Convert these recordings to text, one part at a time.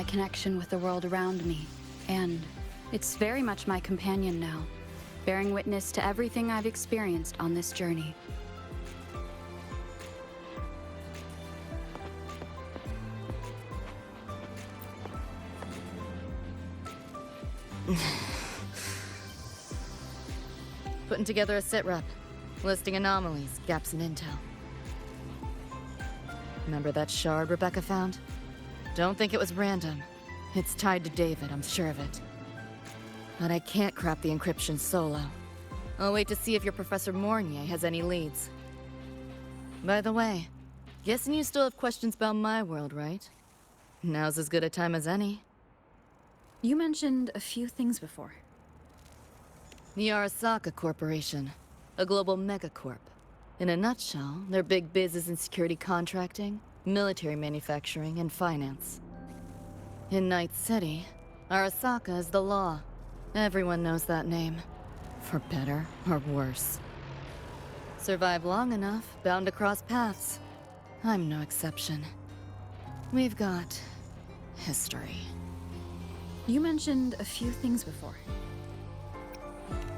my connection with the world around me, and it's very much my companion now, bearing witness to everything I've experienced on this journey. Putting together a sit-rep, listing anomalies, gaps in intel. Remember that shard Rebecca found? Don't think it was random. It's tied to David, I'm sure of it. But I can't crack the encryption solo. I'll wait to see if your Professor Mornye has any leads. By the way, guessing you still have questions about my world, right? Now's as good a time as any. You mentioned a few things before. The Arasaka Corporation, a global megacorp. In a nutshell, their big biz is in security contracting, military manufacturing, and finance. In Night City, Arasaka is the law. Everyone knows that name. For better or worse. Survive long enough, bound to cross paths. I'm no exception. We've got history. You mentioned a few things before.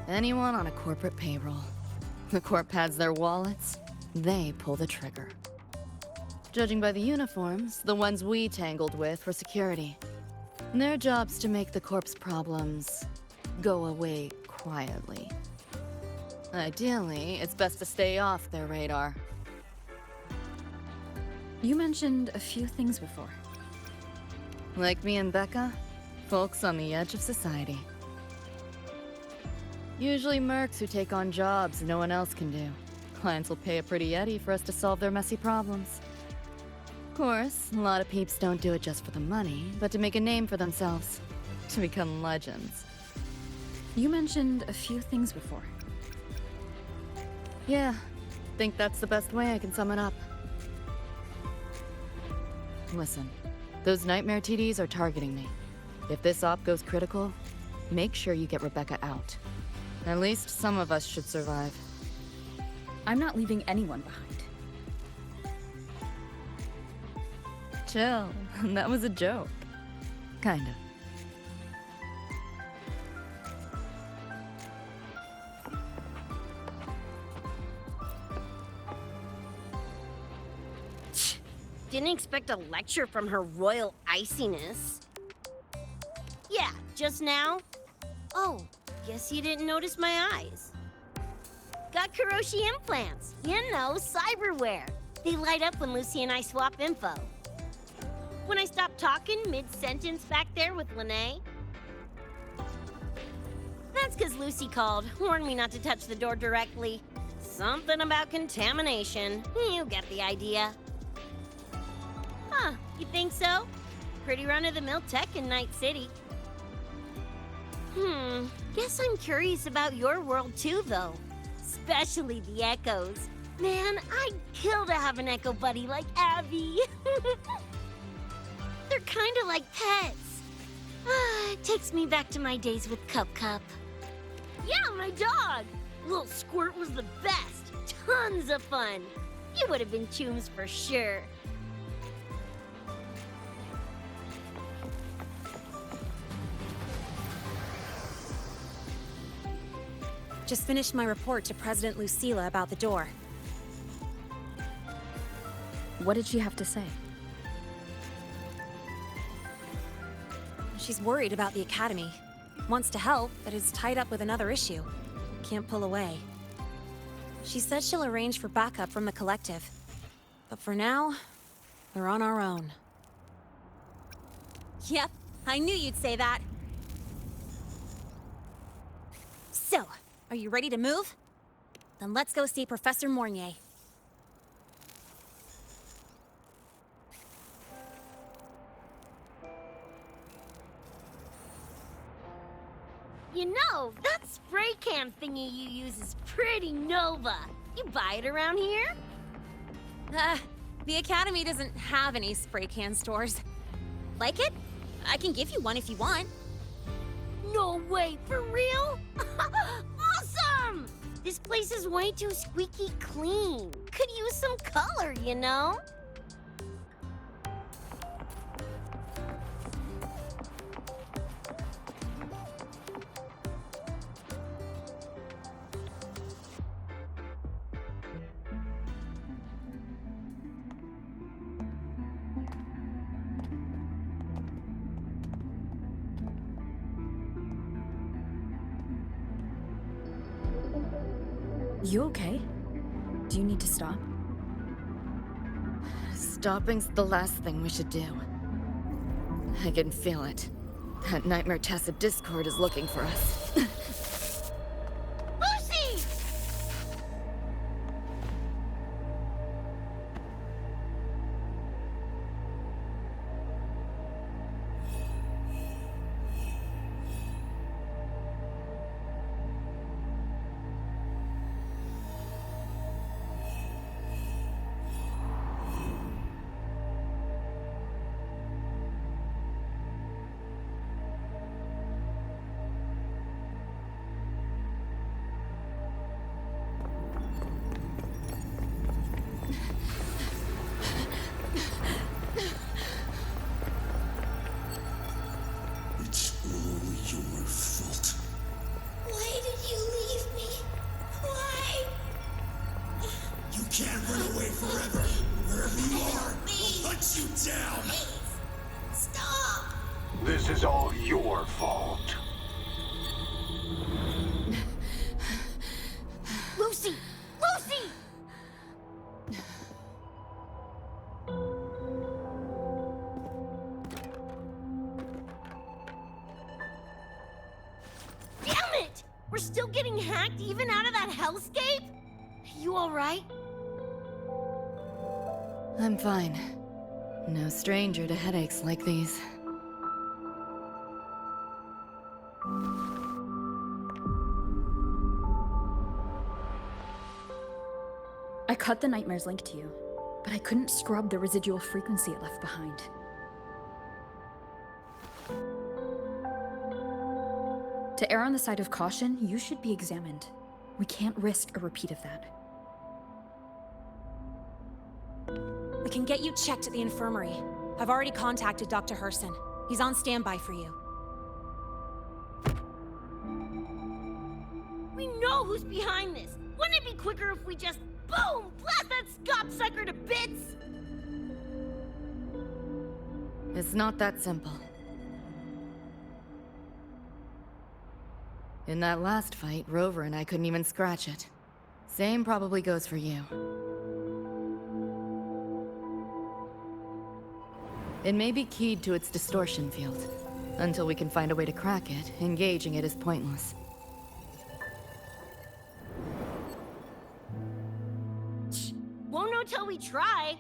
Anyone on a corporate payroll. The corp pads their wallets, they pull the trigger. Judging by the uniforms, the ones we tangled with were security. Their job's to make the corp's problems go away quietly. Ideally, it's best to stay off their radar. You mentioned a few things before. Like me and Becca, folks on the edge of society. Usually mercs who take on jobs no one else can do. Clients will pay a pretty eddy for us to solve their messy problems. Of course, a lot of peeps don't do it just for the money, but to make a name for themselves. To become legends. You mentioned a few things before. Yeah, think that's the best way I can sum it up. Listen, those nightmare TDs are targeting me. If this op goes critical, make sure you get Rebecca out. At least some of us should survive. I'm not leaving anyone behind. Chill, that was a joke. Kind of. Didn't expect a lecture from her royal iciness. Yeah, just now? Oh, guess you didn't notice my eyes. Got Kuroshi implants. You know, cyberware. They light up when Lucy and I swap info. When I stop talking mid-sentence back there with Lynae. That's because Lucy called, warned me not to touch the door directly. Something about contamination. You get the idea. Huh, you think so? Pretty run-of-the-mill tech in Night City. Guess I'm curious about your world too, though. Especially the Echoes. Man, I'd kill to have an Echo buddy like Abby. They're kinda like pets. It takes me back to my days with Cup Cup. Yeah, my dog! Little Squirt was the best. Tons of fun. You would have been chums for sure. Just finished my report to President Lucilla about the door. What did she have to say? She's worried about the Academy. Wants to help, but is tied up with another issue. Can't pull away. She said she'll arrange for backup from the collective. But for now, we're on our own. Yep, I knew you'd say that. So, are you ready to move? Then let's go see Professor Mornye. You know, that spray can thingy you use is pretty Nova. You buy it around here? The Academy doesn't have any spray can stores. Like it? I can give you one if you want. No way, for real? Awesome! This place is way too squeaky clean. Could use some color, you know? You okay? Do you need to stop? Stopping's the last thing we should do. I can feel it. That nightmare tacit discord is looking for us. Lucy! It's all your fault. Why did you leave me? Why? You can't run away forever. Wherever you are, we'll hunt you down. Please, stop! This is all your fault. Lucy! Lucy! Damn it! We're still getting hacked even out of that hellscape? You alright? I'm fine. No stranger to headaches like these. I cut the nightmare's link to you, but I couldn't scrub the residual frequency it left behind. To err on the side of caution, you should be examined. We can't risk a repeat of that. We can get you checked at the infirmary. I've already contacted Dr. Herson. He's on standby for you. We know who's behind this. Wouldn't it be quicker if we just, boom, blast that scop sucker to bits? It's not that simple. In that last fight, Rover and I couldn't even scratch it. Same probably goes for you. It may be keyed to its distortion field. Until we can find a way to crack it, engaging it is pointless. Won't know till we try.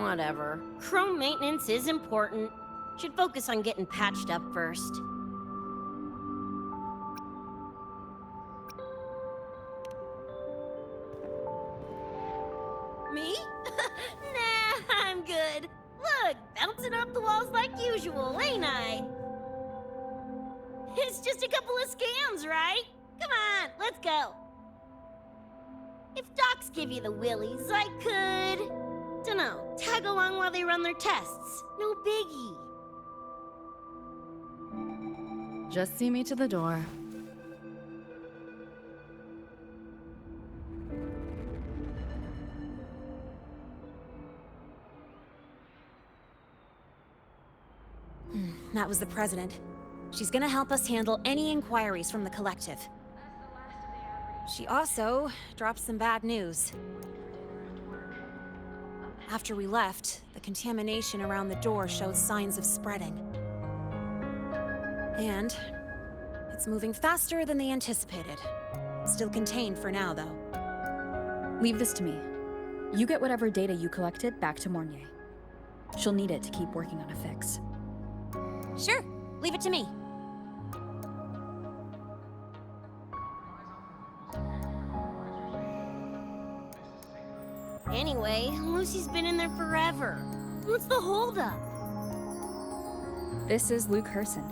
Whatever. Chrome maintenance is important. Should focus on getting patched up first. Me? Nah, I'm good. Look, bouncing off the walls like usual, ain't I? It's just a couple of scams, right? Come on, let's go. If docs give you the willies, I could... dunno, tag along while they run their tests. No biggie. Just see me to the door. That was the president. She's gonna help us handle any inquiries from the collective. She also dropped some bad news. After we left, the contamination around the door showed signs of spreading. And it's moving faster than they anticipated. Still contained for now, though. Leave this to me. You get whatever data you collected back to Mornye. She'll need it to keep working on a fix. Sure, leave it to me. Anyway, Lucy's been in there forever. What's the holdup? This is Luke Herson,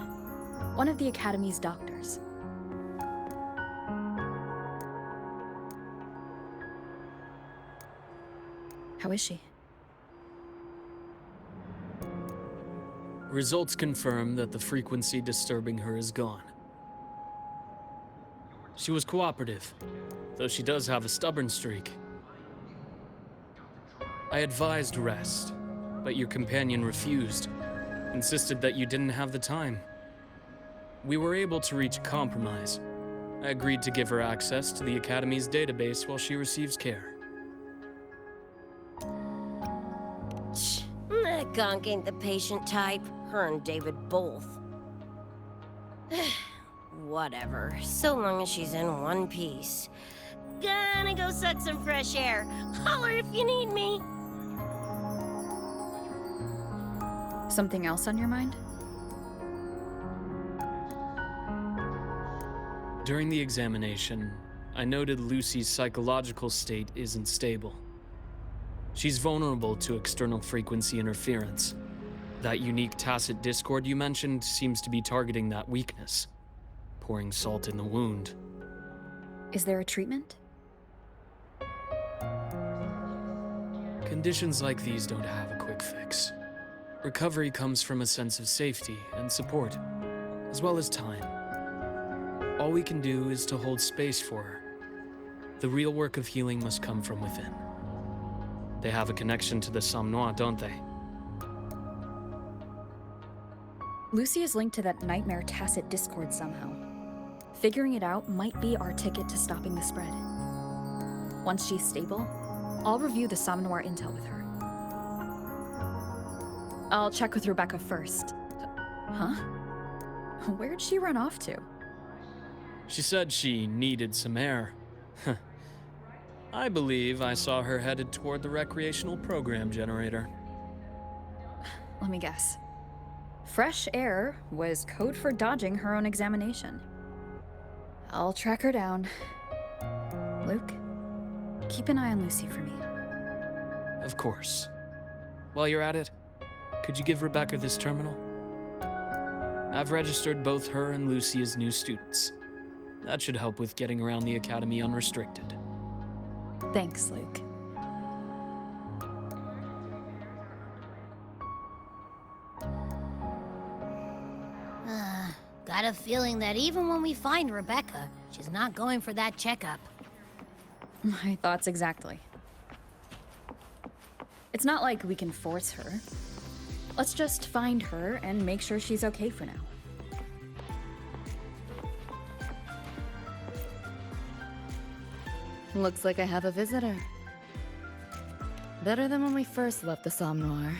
one of the Academy's doctors. How is she? Results confirm that the frequency disturbing her is gone. She was cooperative, though she does have a stubborn streak. I advised rest, but your companion refused, insisted that you didn't have the time. we were able to reach a compromise. I agreed to give her access to the Academy's database while she receives care. That gonk ain't the patient type. Her and David both. Whatever, so long as she's in one piece. Gonna go suck some fresh air. Holler if you need me. Something else on your mind? During the examination, I noted Lucy's psychological state isn't stable. She's vulnerable to external frequency interference. That unique tacit discord you mentioned seems to be targeting that weakness, pouring salt in the wound. Is there a treatment? Conditions like these don't have a quick fix. Recovery comes from a sense of safety and support, as well as time. All we can do is to hold space for her. The real work of healing must come from within. They have a connection to the Somnois, don't they? Lucy is linked to that nightmare tacit discord somehow. Figuring it out might be our ticket to stopping the spread. Once she's stable, I'll review the Somnoir intel with her. I'll check with Rebecca first. Huh? Where'd she run off to? She said she needed some air. I believe I saw her headed toward the recreational program generator. Let me guess. Fresh air was code for dodging her own examination. I'll track her down. Luke, keep an eye on Lucy for me. Of course. While you're at it, could you give Rebecca this terminal? I've registered both her and Lucy as new students. That should help with getting around the Academy unrestricted. Thanks, Luke. Got a feeling that even when we find Rebecca, she's not going for that checkup. My thoughts exactly. It's not like we can force her. Let's just find her and make sure she's okay for now. Looks like I have a visitor. Better than when we first left the Somnoir.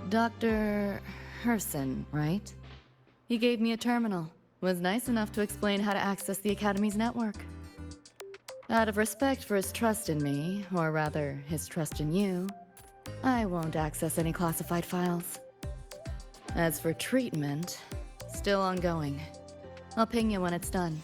Dr. Herson, right? He gave me a terminal. Was nice enough to explain how to access the Academy's network. Out of respect for his trust in me, or rather, his trust in you, I won't access any classified files. As for treatment, still ongoing. I'll ping you when it's done.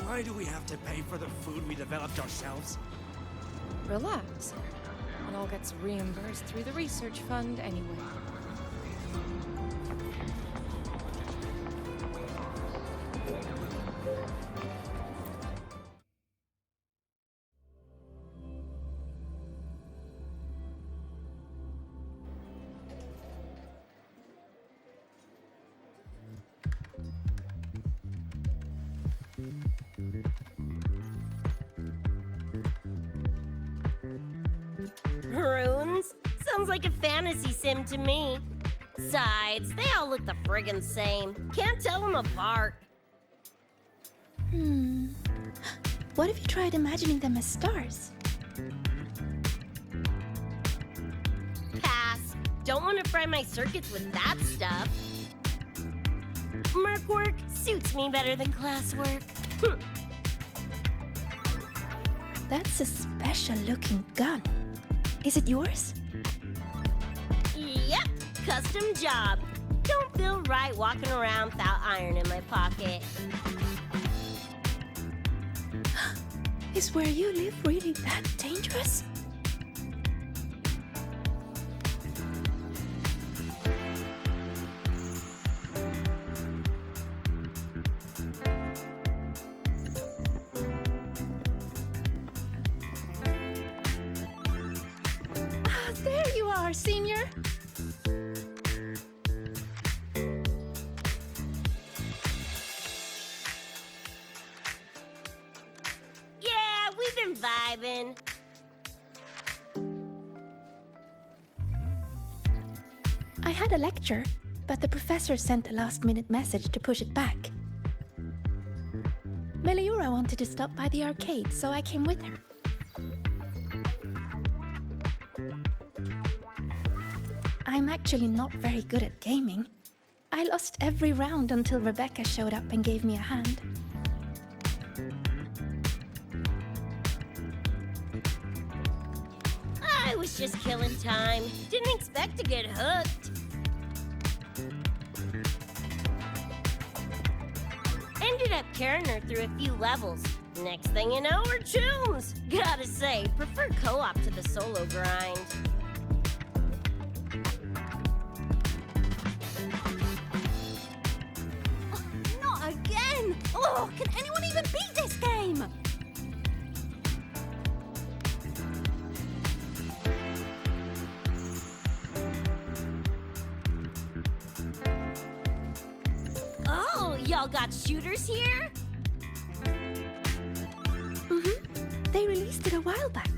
Why do we have to pay for the food we developed ourselves? Relax. It all gets reimbursed through the research fund anyway. Runes? Sounds like a fantasy sim to me. Besides, they all look the friggin' same. Can't tell them apart. What if you tried imagining them as stars? Pass. Don't want to fry my circuits with that stuff. Merc work suits me better than classwork. That's a special-looking gun. Is it yours? Yep, custom job. Don't feel right walking around without iron in my pocket. Is where you live really that dangerous? There you are, Senior. I'm vibing. I had a lecture, but the professor sent a last-minute message to push it back. Meliora wanted to stop by the arcade, so I came with her. I'm actually not very good at gaming. I lost every round until Rebecca showed up and gave me a hand. I was just killing time. Didn't expect to get hooked. Ended up carrying her through a few levels. Next thing you know, we're chums. Gotta say, prefer co-op to the solo grind. Not again! Oh, can anyone even beat this game? Oh, y'all got shooters here? They released it a while back.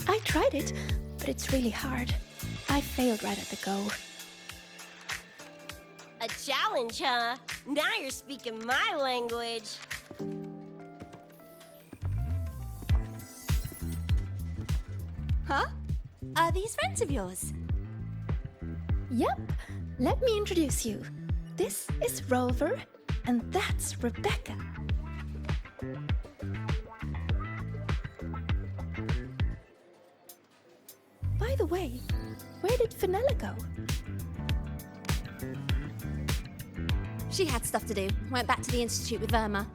I tried it, but it's really hard. I failed right at the go. A challenge, huh? Now you're speaking my language. Huh? Are these friends of yours? Yep. Let me introduce you. This is Rover, and that's Rebecca. By the way, where did Fenella go? She had stuff to do. Went back to the Institute with Verma.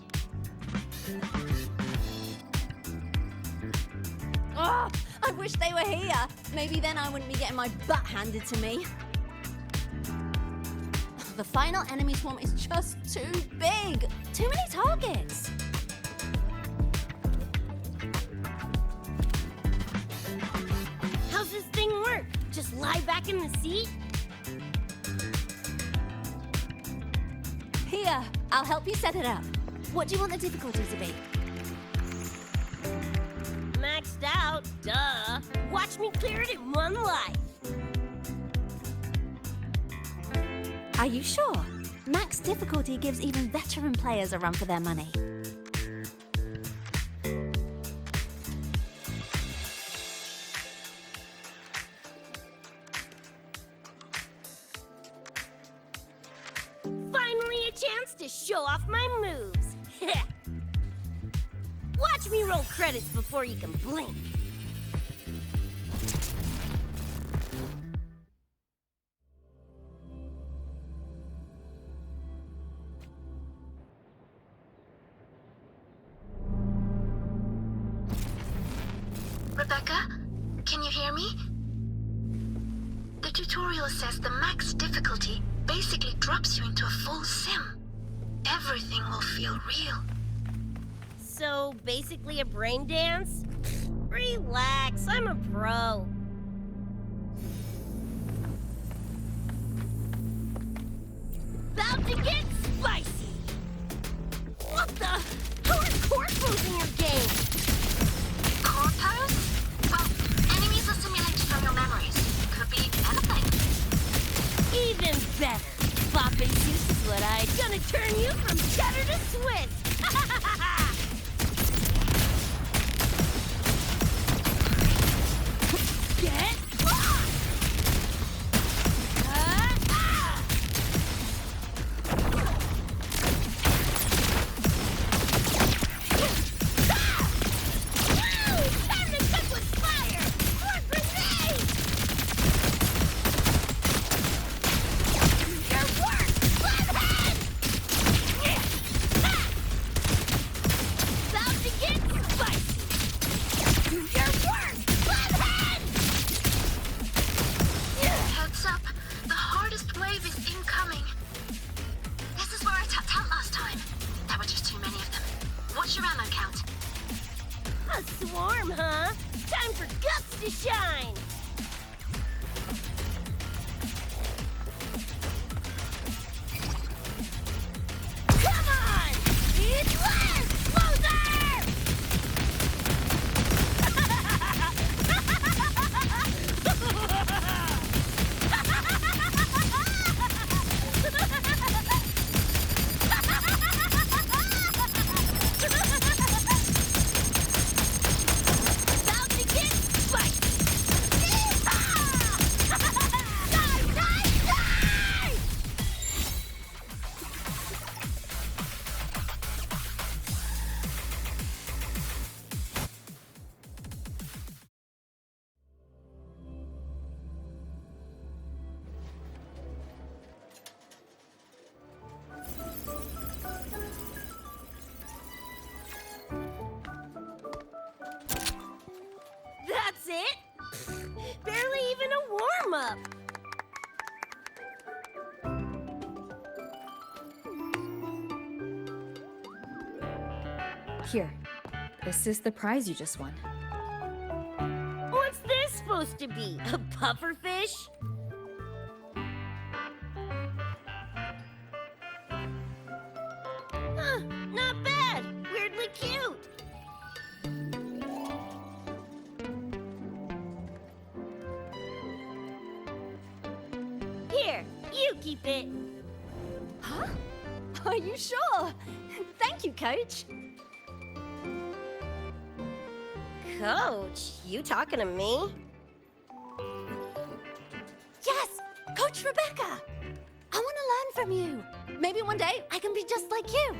Oh, I wish they were here. Maybe then I wouldn't be getting my butt handed to me. The final enemy swarm is just too big. Too many targets. How's this thing work? Just lie back in the seat? Here, I'll help you set it up. What do you want the difficulty to be? Maxed out, duh. Watch me clear it in one life. Are you sure? Max difficulty gives even veteran players a run for their money. Finally a chance to show off my moves. Watch me roll credits before you can blink. Rebecca, can you hear me? The tutorial says the max difficulty basically drops you into a full sim. Everything will feel real. So, basically a brain dance? Relax, I'm a pro. About to get spicy! What the? How are corpos in your game? Corpos? Well, enemies are simulated from your memories. Could be anything. Even better. Bopping juice is what I gonna turn you from cheddar to Swiss. Get lost! Time to cook with fire! More grenades! Your work! Flathead! About to get spicy! Your work! Flathead! Heads up, the hardest wave is incoming. This is where I tapped out last time. There were just too many of them. What's your ammo count? A swarm, huh? Time for guts to shine! Come on! It's less! Closer! Here, this is the prize you just won. What's this supposed to be? A pufferfish? Huh, not bad. Weirdly cute. Here, you keep it. Huh? Are you sure? Thank you, Coach. Coach, you talking to me? Yes! Coach Rebecca! I want to learn from you. Maybe one day I can be just like you.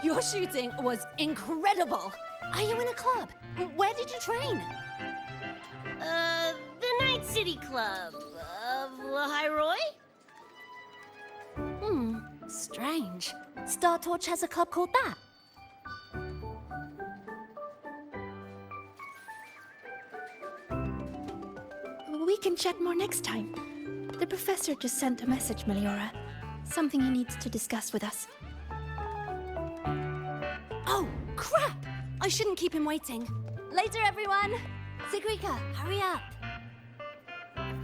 Your shooting was incredible. Are you in a club? Where did you train? The Night City Club of Lahiroy? Strange. Star Torch has a club called that. We can chat more next time. The professor just sent a message, Meliora. Something he needs to discuss with us. Oh, crap! I shouldn't keep him waiting. Later, everyone! Sigrika, hurry up!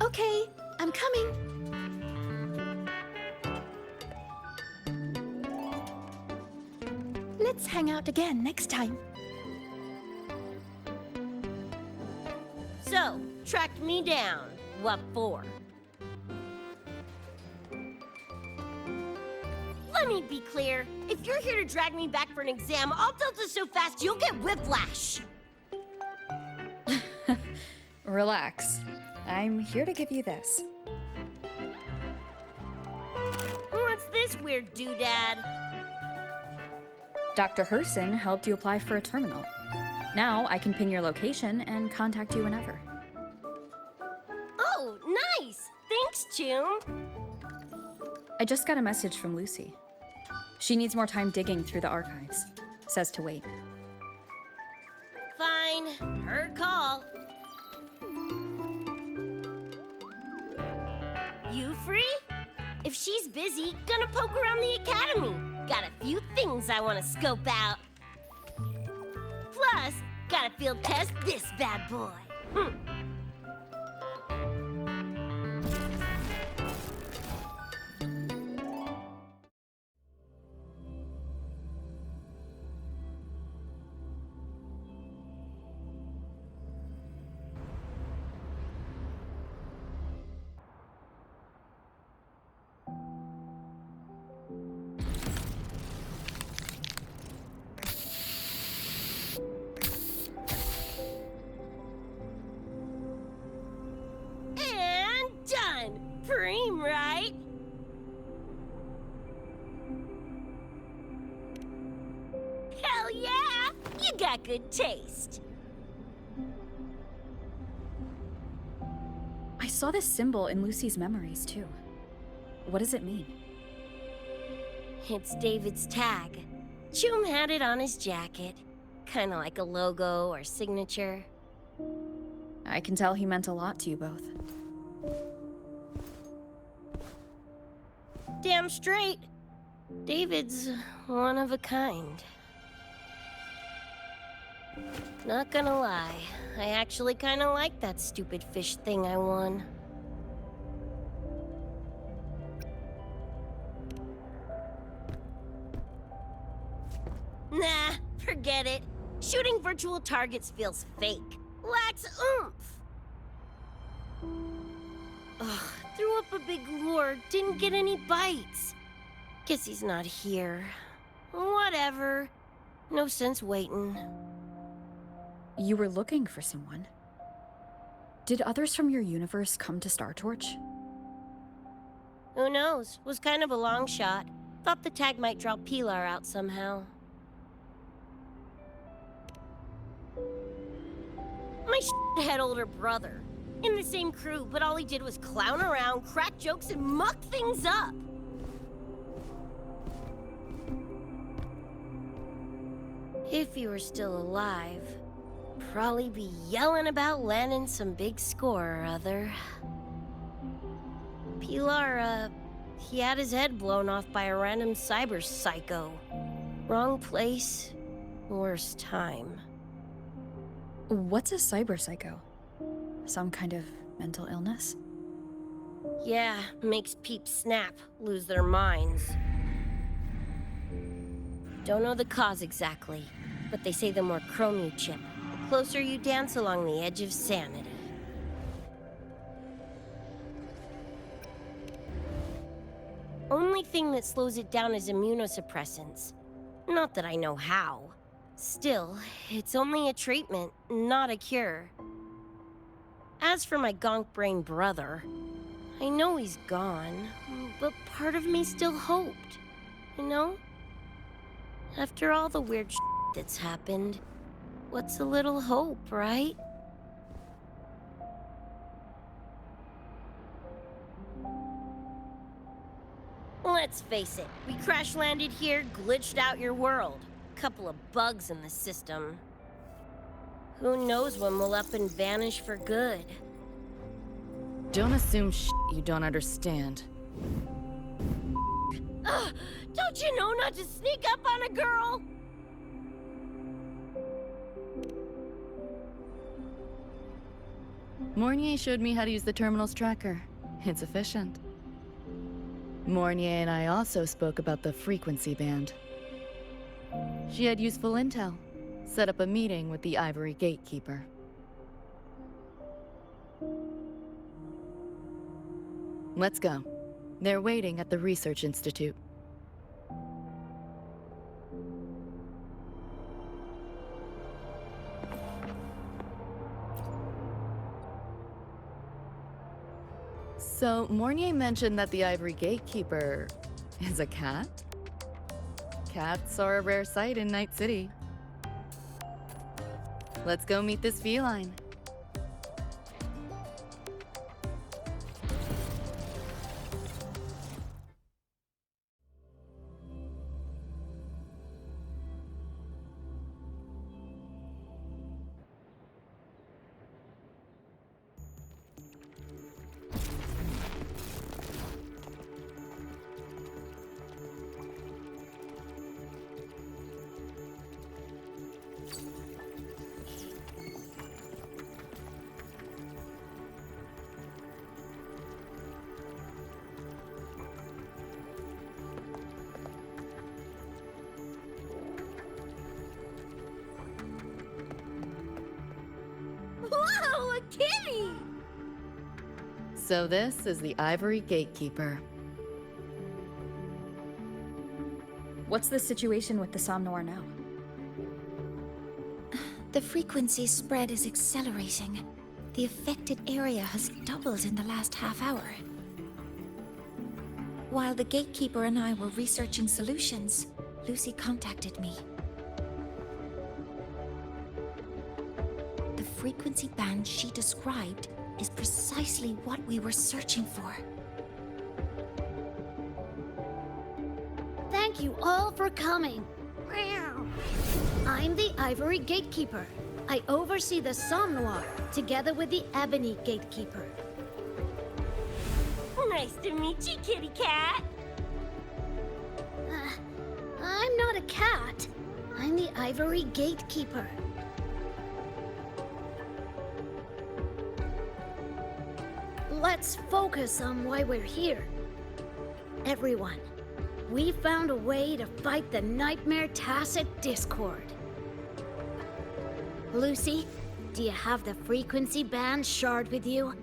Okay, I'm coming. Let's hang out again next time. So, tracked me down. What for? Let me be clear. If you're here to drag me back for an exam, I'll tilt it so fast you'll get whiplash. Relax. I'm here to give you this. What's this weird doodad? Dr. Herson helped you apply for a terminal. Now I can pin your location and contact you whenever. Oh, nice! Thanks, Chum. I just got a message from Lucy. She needs more time digging through the archives. Says to wait. Fine. Her call. You free? If she's busy, gonna poke around the academy. Got a few things I want to scope out. Plus, gotta field test this bad boy. And done! Preem, right? Hell yeah! You got good taste. I saw this symbol in Lucy's memories, too. What does it mean? It's David's tag. Chum had it on his jacket. Kinda like a logo or signature. I can tell he meant a lot to you both. Damn straight. David's one of a kind. Not gonna lie, I actually kinda like that stupid fish thing I won. Nah, forget it. Shooting virtual targets feels fake. Lacks oomph. Ugh, threw up a big lure, didn't get any bites. Guess he's not here. Whatever. No sense waiting. You were looking for someone. Did others from your universe come to Star Torch? Who knows? Was kind of a long shot. Thought the tag might draw Pilar out somehow. My shithead older brother. In the same crew, but all he did was clown around, crack jokes, and muck things up. If he were still alive, probably be yelling about landing some big score or other. Pilar, He had his head blown off by a random cyber psycho. Wrong place, worst time. What's a cyberpsycho? Some kind of mental illness? Yeah, makes peeps snap, lose their minds. Don't know the cause exactly, but they say the more chrome you chip, the closer you dance along the edge of sanity. Only thing that slows it down is immunosuppressants. Not that I know how. Still, it's only a treatment, not a cure. As for my gonk-brain brother, I know he's gone, but part of me still hoped, you know? After all the weird that's happened, what's a little hope, right? Let's face it, we crash-landed here, glitched out your world. Couple of bugs in the system. Who knows when we'll up and vanish for good? Don't assume you don't understand. Ugh, don't you know not to sneak up on a girl? Mornye showed me how to use the terminal's tracker. It's efficient. Mornye and I also spoke about the frequency band. She had useful intel. Set up a meeting with the Ivory Gatekeeper. Let's go. They're waiting at the Research Institute. So, Mornye mentioned that the Ivory Gatekeeper is a cat? Cats are a rare sight in Night City. Let's go meet this feline. Whoa, a kitty! So this is the Ivory Gatekeeper. What's the situation with the Somnoir now? The frequency spread is accelerating. The affected area has doubled in the last half hour. While the Gatekeeper and I were researching solutions, Lucy contacted me. The frequency band she described is precisely what we were searching for. Thank you all for coming. I'm the Ivory Gatekeeper. I oversee the Somnoir, together with the Ebony Gatekeeper. Nice to meet you, kitty cat. I'm not a cat. I'm the Ivory Gatekeeper. Let's focus on why we're here. Everyone, we found a way to fight the Nightmare Tacit Discord. Lucy, do you have the frequency band shard with you?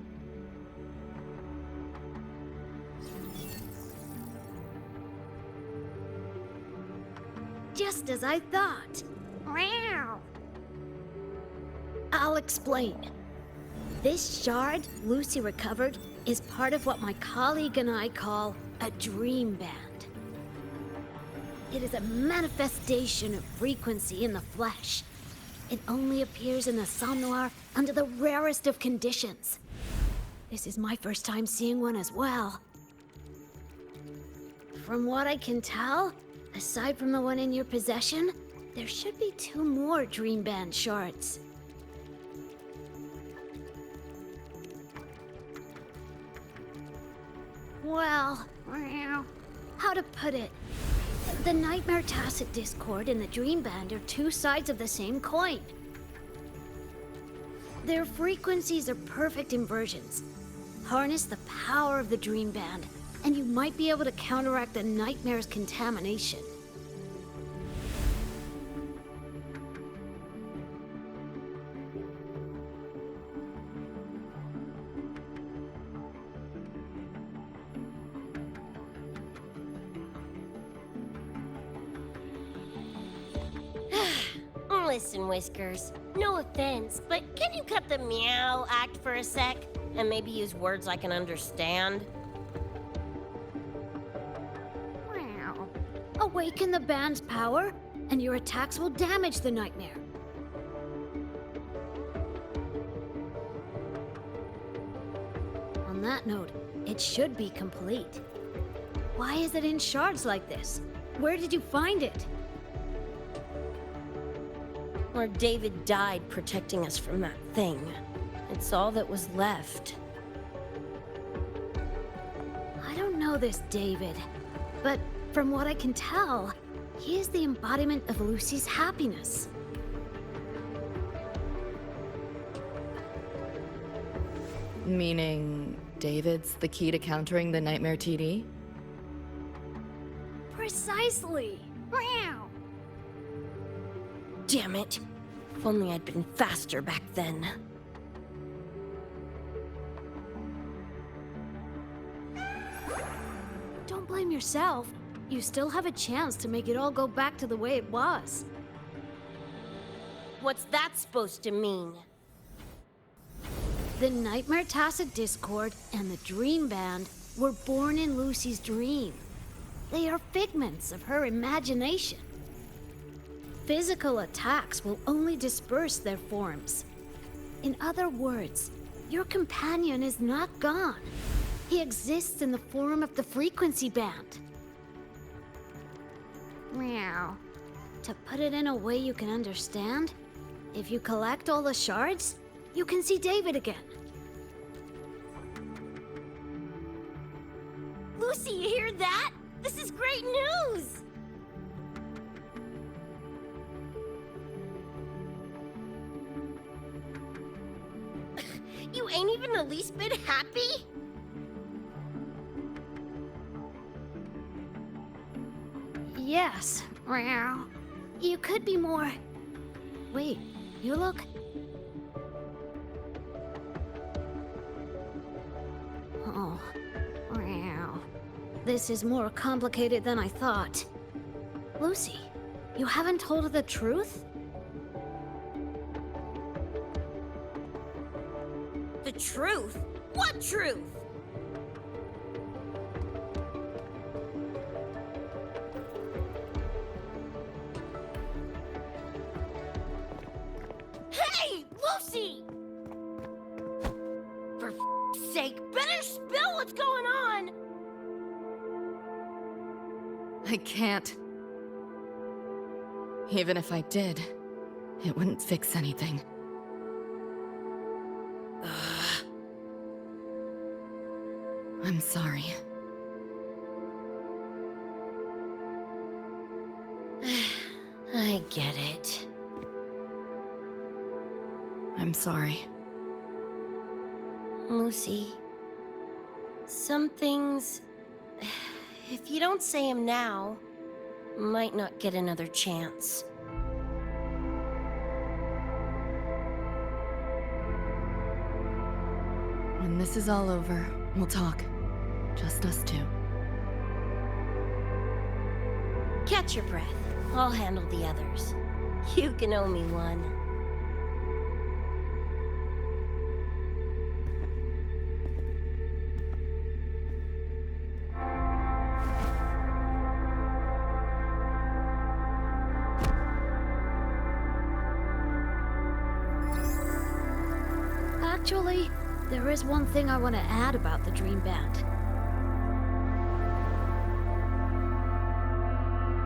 Just as I thought. I'll explain. This shard Lucy recovered is part of what my colleague and I call a dream band. It is a manifestation of frequency in the flesh. It only appears in the Somnoir under the rarest of conditions. This is my first time seeing one as well. From what I can tell, aside from the one in your possession, there should be 2 more Dream Band shards. Well, how to put it? The Nightmare Tacit Discord and the Dream Band are two sides of the same coin. Their frequencies are perfect inversions. Harness the power of the Dream Band, and you might be able to counteract the Nightmare's contamination. Listen, Whiskers, no offense, but can you cut the meow act for a sec? And maybe use words I can understand? Awaken the band's power, and your attacks will damage the Nightmare. On that note, it should be complete. Why is it in shards like this? Where did you find it? Where David died protecting us from that thing. It's all that was left. I don't know this David, but from what I can tell, he is the embodiment of Lucy's happiness. Meaning, David's the key to countering the Nightmare TD? Precisely! Meow! Damn it. If only I'd been faster back then. Don't blame yourself. You still have a chance to make it all go back to the way it was. What's that supposed to mean? The Nightmare Tacit Discord and the Dream Band were born in Lucy's dream. They are figments of her imagination. Physical attacks will only disperse their forms. In other words, your companion is not gone. He exists in the form of the frequency band. Meow. To put it in a way you can understand, if you collect all the shards, you can see David again. Lucy, you hear that? This is great news! You ain't even the least bit happy? Yes. Meow. You could be more... Wait, you look... Oh. Meow. This is more complicated than I thought. Lucy, you haven't told her the truth? The truth? What truth? Hey, Lucy! For f***'s sake, better spill what's going on! I can't. Even if I did, it wouldn't fix anything. I'm sorry. I get it. I'm sorry. Lucy, some things, if you don't say them now, might not get another chance. When this is all over, we'll talk. Just us two. Catch your breath. I'll handle the others. You can owe me one. Actually, there is one thing I want to add about the Dream Band.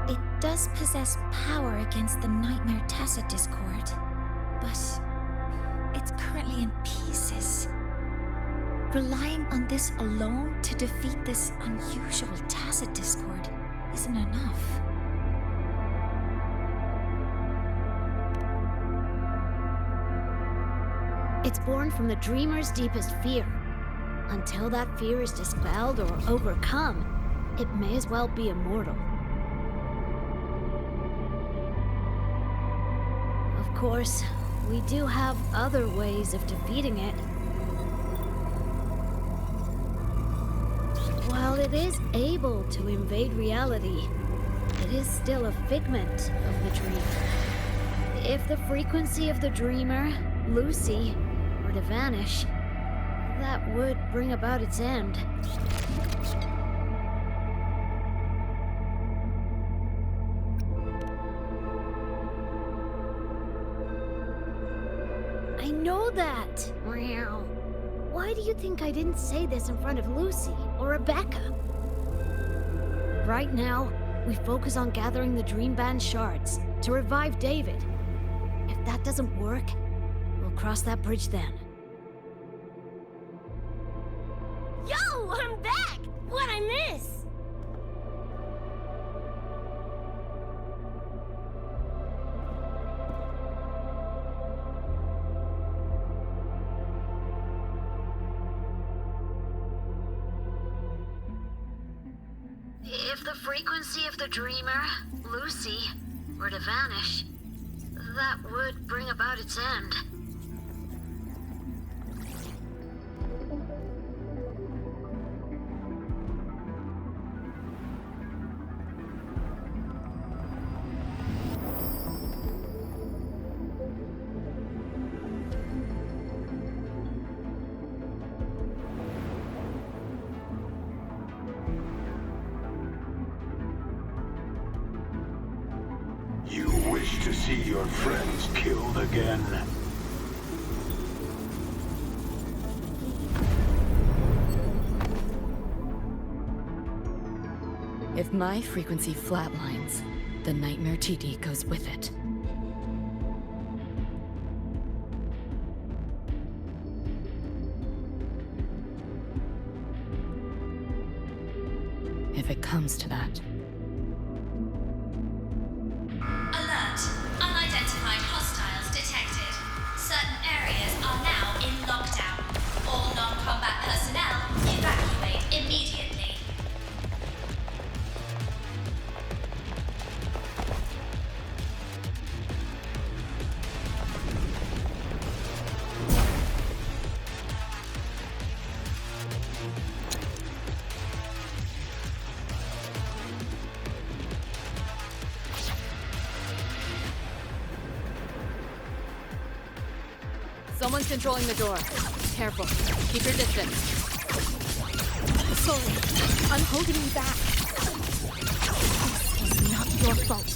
It does possess power against the Nightmare Tacit Discord, but it's currently in pieces. Relying on this alone to defeat this unusual tacit discord isn't enough. It's born from the dreamer's deepest fear. Until that fear is dispelled or overcome, it may as well be immortal. Of course, we do have other ways of defeating it. While it is able to invade reality, it is still a figment of the dream. If the frequency of the dreamer, Lucy, were to vanish, that would bring about its end. I know that! Meow. Why do you think I didn't say this in front of Lucy or Rebecca? Right now, we focus on gathering the Dream Band shards to revive David. If that doesn't work, we'll cross that bridge then. Yo, I'm back! What'd I miss? If the frequency of the dreamer, Lucy, were to vanish, that would bring about its end. You wish to see your friends killed again? If my frequency flatlines, the Nightmare TD goes with it. If it comes to that. Alert! Unidentified hostiles detected. Certain areas are now in lockdown. All non-combat personnel evacuate immediately. Someone's controlling the door. Careful. Keep your distance. Sorry, I'm holding you back. This is not your fault.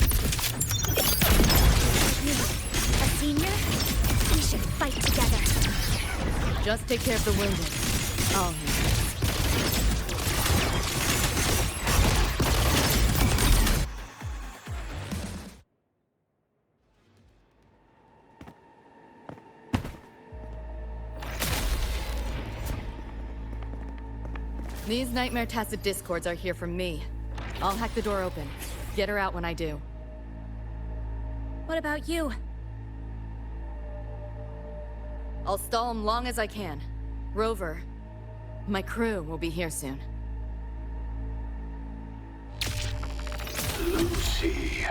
You, a senior? We should fight together. Just take care of the wounded. I'll handle it. These Nightmare Tacit Discords are here for me. I'll hack the door open. Get her out when I do. What about you? I'll stall them long as I can. Rover, my crew will be here soon. Lucy.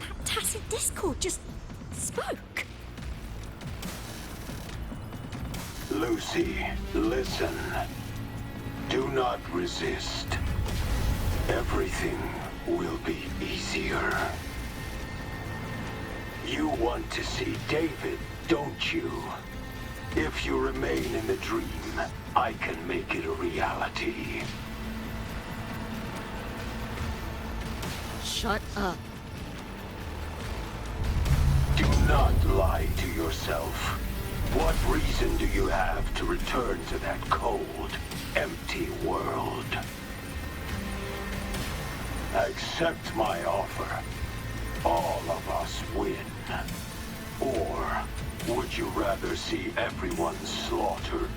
That tacit discord just spoke. Lucy, listen. Do not resist. Everything will be easier. You want to see David, don't you? If you remain in the dream, I can make it a reality. Shut up. Do not lie to yourself. What reason do you have to return to that cold, empty world? Accept my offer. All of us win. Or would you rather see everyone slaughtered?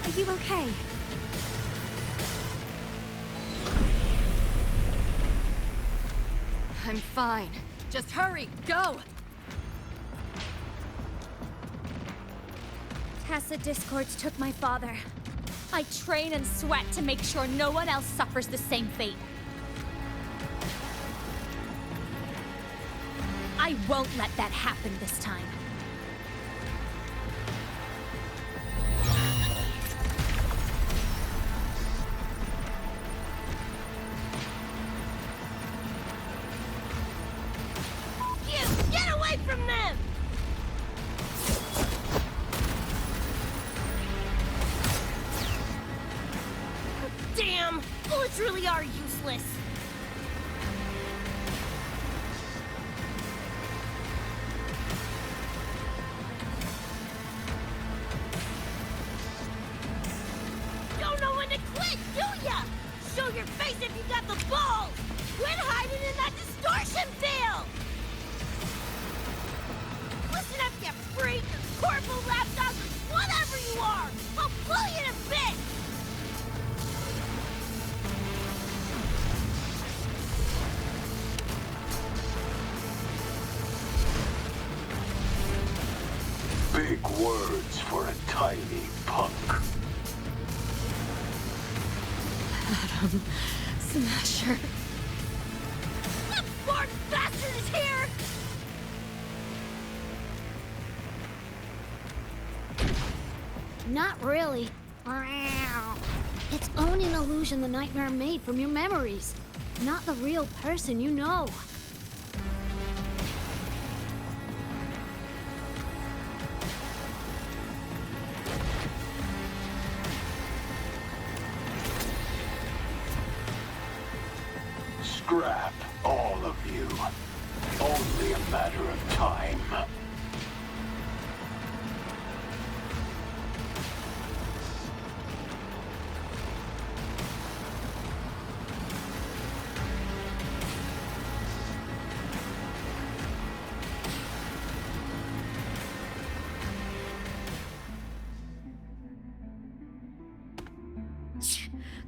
Are you okay? I'm fine. Just hurry, go! Tacit discords took my father. I train and sweat to make sure no one else suffers the same fate. I won't let that happen this time. Get away from them! Damn! Bullets really are useless. Don't know when to quit, do ya? Show your face if you got the balls! Quit hiding in that distortion field! Listen up, you freak! Corporal, lapdog, whatever you are! I'll blow you to bits! Big words for a tiny punk. Adam Smasher. That born bastard is here! Not really. It's only an illusion the nightmare made from your memories. Not the real person you know. Scrap, all of you. Only a matter of time.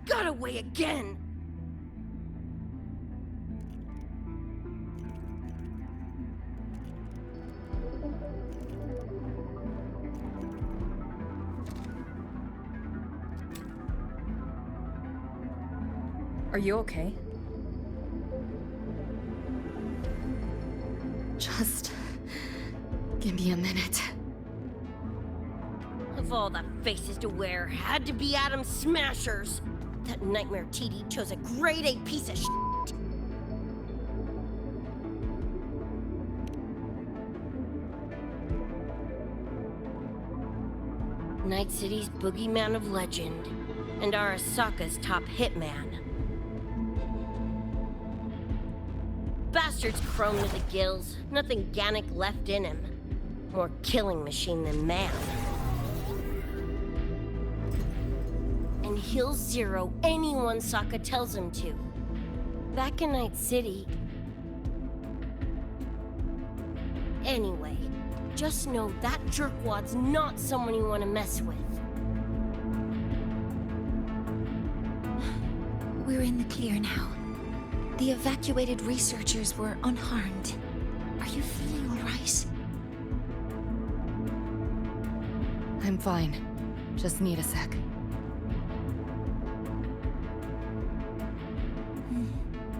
Got away again! Are you okay? Just give me a minute. Of all the faces to wear, had to be Adam Smashers. That nightmare TD chose a grade A piece of shit. Night City's boogeyman of legend, and Arasaka's top hitman. Bastard's chrome to the gills, nothing Gannic left in him. More killing machine than man. And he'll zero anyone Sokka tells him to. Back in Night City... Anyway, just know that jerkwad's not someone you want to mess with. We're in the clear now. The evacuated researchers were unharmed. Are you feeling all right? I'm fine. Just need a sec.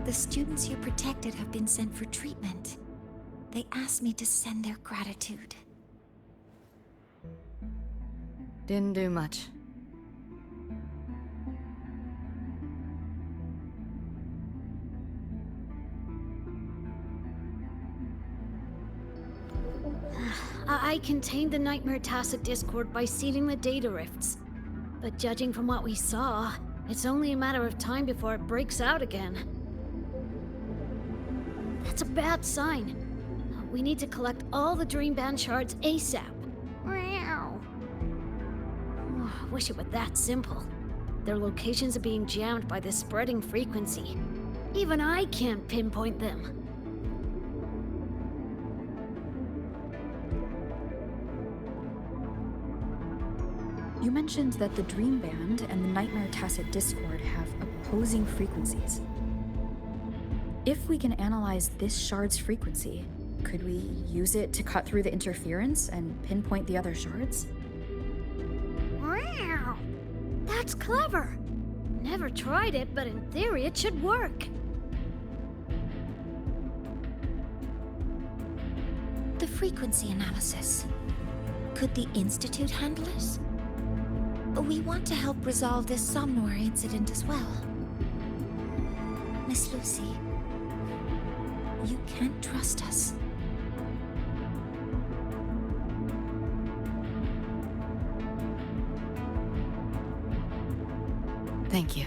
The students you protected have been sent for treatment. They asked me to send their gratitude. Didn't do much. I contained the Nightmare Tacit Discord by sealing the data rifts. But judging from what we saw, it's only a matter of time before it breaks out again. That's a bad sign. We need to collect all the Dream Band shards ASAP. Meow. Wish it were that simple. Their locations are being jammed by this spreading frequency. Even I can't pinpoint them. You mentioned that the Dream Band and the Nightmare Tacit Discord have opposing frequencies. If we can analyze this shard's frequency, could we use it to cut through the interference and pinpoint the other shards? Wow! That's clever! Never tried it, but in theory it should work. The frequency analysis. Could the Institute handle it? We want to help resolve this Somnor incident as well. Miss Lucy, you can't trust us. Thank you.